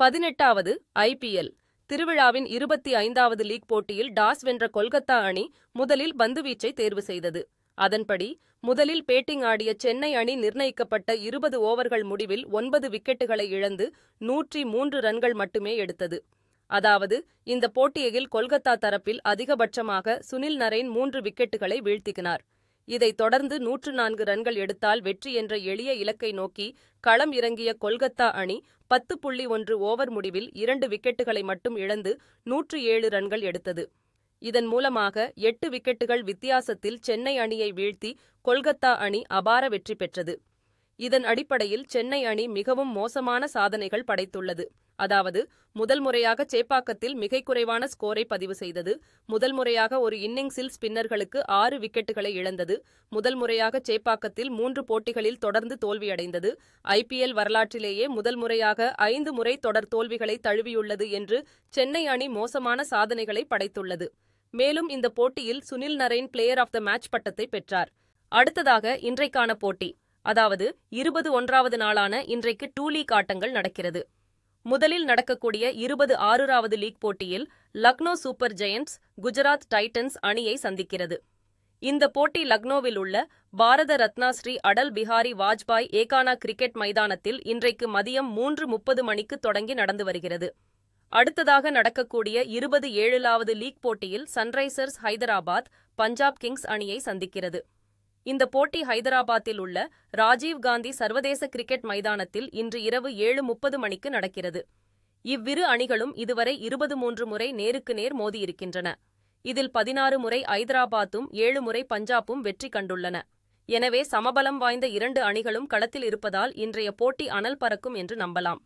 18வது IPL திருவிழாவின் 25வது league போட்டியில் toss வென்ற கொல்கத்தா அணி முதலில் பந்துவீச்சை தேர்வு செய்தது. அதன்படி முதலில் பேட்டிங் ஆடிய சென்னை அணி நிர்ணயிக்கப்பட்ட 20 ஓவர்கள் முடிவில் 9 விக்கெட்டுகளை இழந்து 103 ரன்கள் மட்டுமே எடுத்தது. அதாவது இந்த போட்டியில் கொல்கத்தா தரப்பில் அதிகபட்சமாக சுனில் நரேன் 3 விக்கெட்டுகளை வீழ்த்தினார். இதைத் தொடர்ந்து 104 ரன்கள் எடுத்தால் வெற்றி என்ற எளிய இலக்கை நோக்கி களம் இறங்கிய கொல்கத்தா அணி 10.1 ஓவர் முடிவில் 2 விக்கெட்டுகளை மட்டும் இழந்து 107 ரன்கள் எடுத்தது. இதன் மூலமாக 8 விக்கெட்டுகள் வித்தியாசத்தில் சென்னை அணியை வீழ்த்தி கொல்கத்தா அணி அபார வெற்றி பெற்றது. இதன் அடிப்படையில் சென்னை அணி மிகவும் மோசமான சாதனைகள் படைத்துள்ளது. அதாவது முதல் முறையாக சேப்பாக்கத்தில் மிக குறைவான ஸ்கோரை பதிவு செய்தது. முதல் முறையாக ஒரு இன்னிங்ஸில் ஸ்பின்னர்களுக்கு 6 விக்கெட்டுகளை இழந்தது. முதல் முறையாக சேப்பாக்கத்தில் 3 போட்டிகளில் தொடர்ந்து தோல்வியடைந்தது. IPL வரலாற்றிலேயே முதல் முறையாக 5 முறை தொடர் தோல்விகளை தழுவியுள்ளது என்று சென்னை அணி மோசமான சாதனைகளை படைத்துள்ளது. மேலும் இந்த போட்டியில் Sunil Narine player of the match பட்டத்தை பெற்றார். அடுத்ததாக இன்றைக்கான போட்டி, அதாவது 21வது நாளான இன்றைக்கு 2 லீக் ஆட்டங்கள் நடக்கிறது. முதலில் நடக்கக்கூடிய 26வது லீக் போட்டியில் Lucknow super giants Gujarat Titans அணியை சந்திக்கிறது. இந்த போட்டி லக்னோவில் உள்ள பாரத ரத்னா ஸ்ரீ அடல் பிஹாரி வாஜ்பாய் ஏகானா கிரிக்கெட் மைதானத்தில் இன்றைக்கு மதியம் 3:30 மணிக்கு தொடங்கி நடந்து வருகிறது. அடுத்ததாக நடக்கக்கூடிய 27வது லீக் போட்டியில் சன்ரைசர்ஸ் ஹைதராபாத் பஞ்சாப் கிங்ஸ் அணியை சந்திக்கிறது. இந்த போட்டி ஹைதராபாத்தில் உள்ள ராஜீவ் காந்தி சர்வதேச கிரிக்கெட் மைதானத்தில் இன்று இரவு 7:30 மணிக்கு நடக்கிறது. இவ்விரு அணிகளும் இதுவரை 23 முறை நேருக்கு நேர் மோதியிருக்கின்றன. இதில் 16 முறை ஐதராபாத்தும் 7 முறை பஞ்சாப்பும் வெற்றி கண்டுள்ளன. எனவே சமபலம் வாய்ந்த 2 அணிகளும் களத்தில் இருப்பதால் இன்றைய போட்டி அனல் பறக்கும் என்று நம்பலாம்.